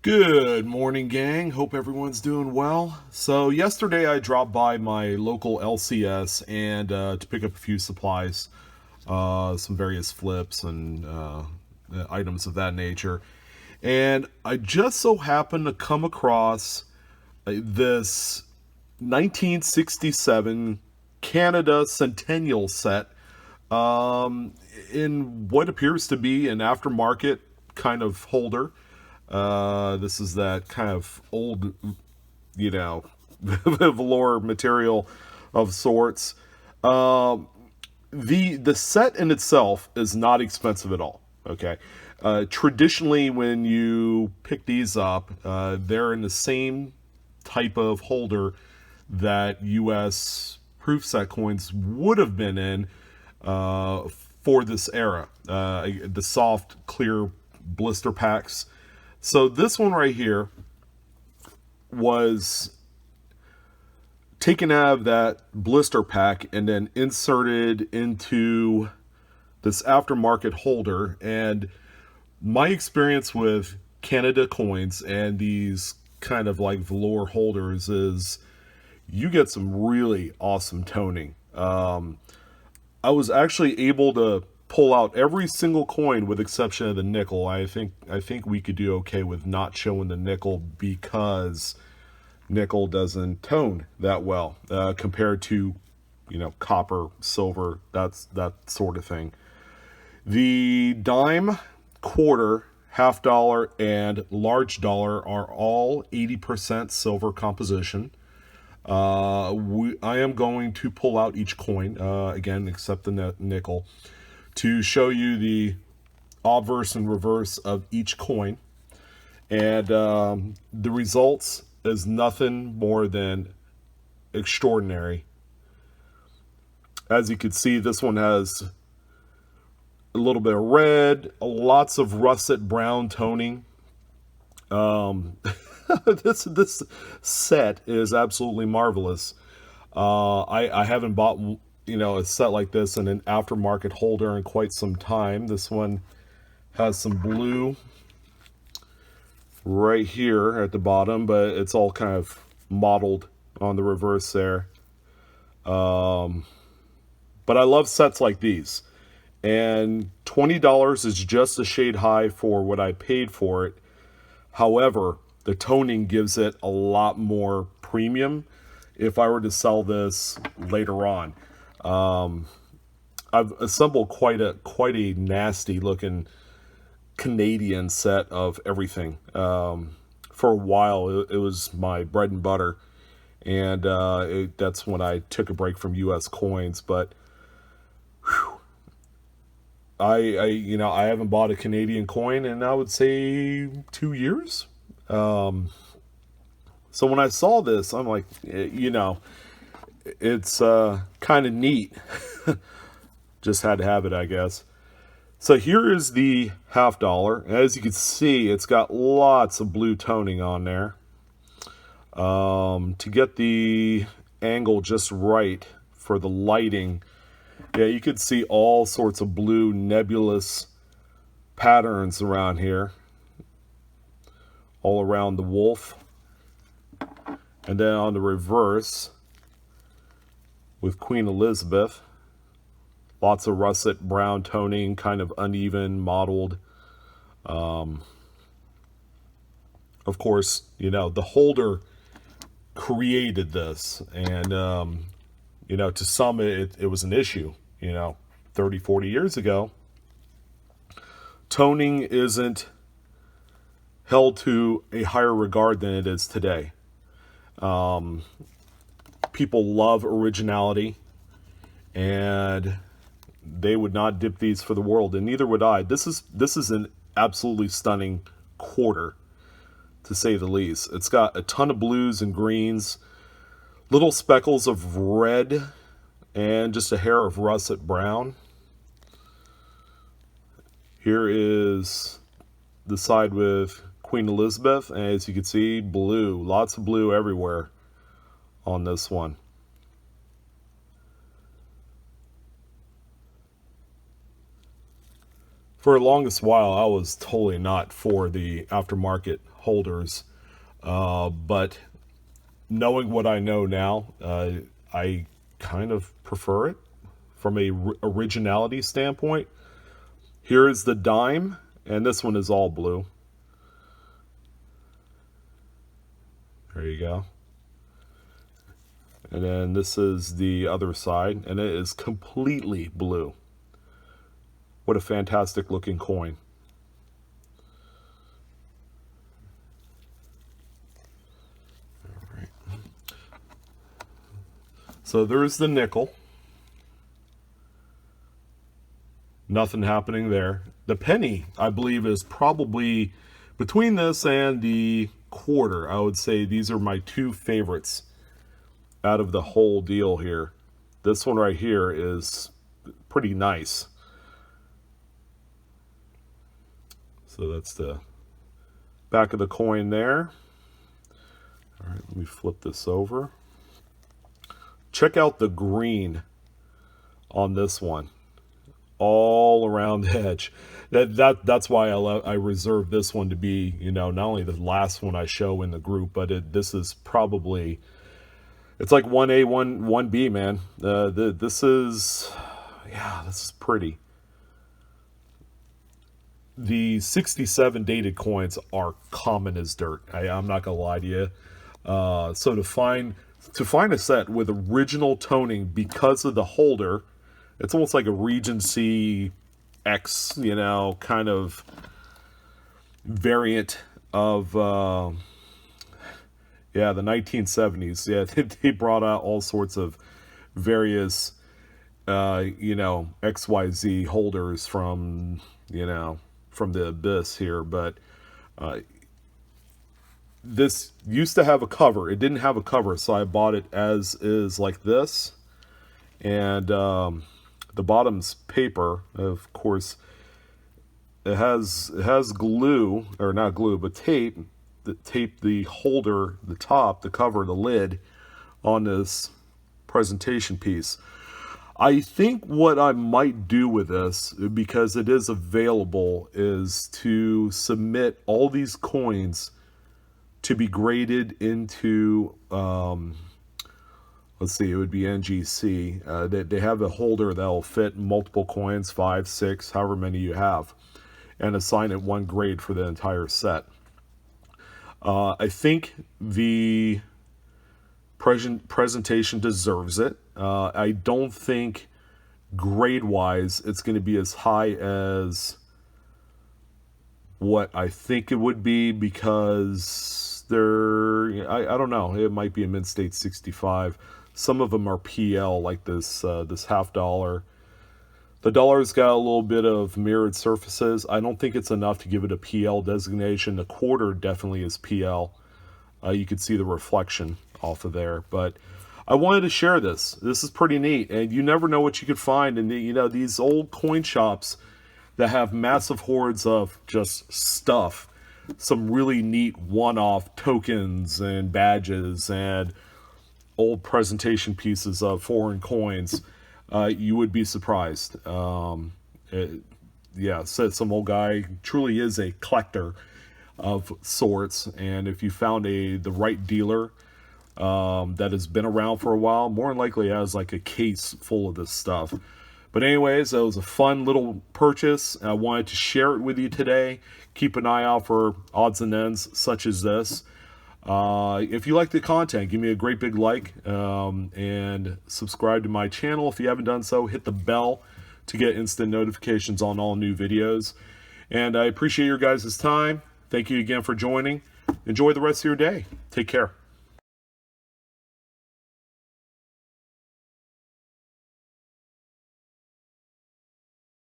Good morning, gang. Hope everyone's doing well. So, yesterday I dropped by my local LCS and to pick up a few supplies, some various flips and items of that nature. And I just so happened to come across this 1967 Canada Centennial set in what appears to be an aftermarket kind of holder. This is that kind of old, you know, velour material of sorts. The set in itself is not expensive at all. Okay, traditionally when you pick these up, they're in the same type of holder that U.S. proof set coins would have been in for this era. The soft, clear blister packs. So this one right here was taken out of that blister pack and then inserted into this aftermarket holder. And my experience with Canada coins and these kind of like velour holders is you get some really awesome toning. I was actually able to pull out every single coin with exception of the nickel. I think we could do okay with not showing the nickel because nickel doesn't tone that well compared to copper, silver, that sort of thing. The dime, quarter, half dollar, and large dollar are all 80% silver composition. I am going to pull out each coin, again, except the nickel, to show you the obverse and reverse of each coin. And the results is nothing more than extraordinary. As you can see, this one has a little bit of red, lots of russet brown toning. This set is absolutely marvelous. I haven't bought a set like this in an aftermarket holder in quite some time. This one has some blue right here at the bottom, but it's all kind of mottled on the reverse there. But I love sets like these, and $20 is just a shade high for what I paid for it. However, the toning gives it a lot more premium if I were to sell this later on. I've assembled quite a nasty looking Canadian set of everything. For a while, it was my bread and butter, and that's when I took a break from U.S. coins. But whew, I haven't bought a Canadian coin in, I would say, 2 years. So when I saw this, I'm like, it's kind of neat. Just had to have it, I guess. So here is the half dollar. As you can see, it's got lots of blue toning on there. To get the angle just right for the lighting, yeah, you could see all sorts of blue nebulous patterns around here, all around the wolf. And then on the reverse, with Queen Elizabeth, lots of russet brown toning, kind of uneven, mottled. Of course, the holder created this, and to some it was an issue. 30, 40 years ago, toning isn't held to a higher regard than it is today. People love originality, and they would not dip these for the world, and neither would I. This is an absolutely stunning quarter, to say the least. It's got a ton of blues and greens, little speckles of red, and just a hair of russet brown. Here is the side with Queen Elizabeth, and as you can see, blue. Lots of blue everywhere on this one. For the longest while, I was totally not for the aftermarket holders, but knowing what I know now, I kind of prefer it from a originality standpoint. Here is the dime, and this one is all blue. There you go. And then this is the other side, and it is completely blue. What a fantastic looking coin. All right. So there's the nickel. Nothing happening there. The penny, I believe, is probably between this and the quarter. I would say these are my two favorites out of the whole deal here. This one right here is pretty nice. So that's the back of the coin there. All right, let me flip this over. Check out the green on this one, all around the edge. That's why I reserve this one to be, not only the last one I show in the group, but this is probably, it's like 1A, 1B, man. This is pretty. The 67 dated coins are common as dirt. I'm not gonna lie to you. So to find a set with original toning because of the holder, it's almost like a Regency X, kind of variant of the 1970s. Yeah, they brought out all sorts of various XYZ holders from the abyss here, but this used to have a cover. It didn't have a cover, so I bought it as is, like this. And the bottom's paper, of course. It has glue, or not glue, but tape that taped the holder, the top, the cover, the lid on this presentation piece. I think what I might do with this, because it is available, is to submit all these coins to be graded into, let's see, it would be NGC. They have a holder that will fit multiple coins, 5, 6, however many you have, and assign it one grade for the entire set. I think the presentation deserves it. I don't think grade-wise it's going to be as high as what I think it would be, because I don't know, it might be a mid-state 65. Some of them are PL, like this $50. The dollar's got a little bit of mirrored surfaces. I don't think it's enough to give it a PL designation. The quarter definitely is PL. You can see the reflection off of there, but I wanted to share this. This is pretty neat, and you never know what you could find in these old coin shops that have massive hordes of just stuff. Some really neat one-off tokens and badges and old presentation pieces of foreign coins. You would be surprised. So some old guy truly is a collector of sorts, and if you found the right dealer that has been around for a while, more than likely has like a case full of this stuff. But anyways, it was a fun little purchase. I wanted to share it with you today. Keep an eye out for odds and ends such as this. If you like the content, give me a great big like, and subscribe to my channel if you haven't done so. Hit the bell to get instant notifications on all new videos. And I appreciate your guys' time. Thank you again for joining. Enjoy the rest of your day. Take care.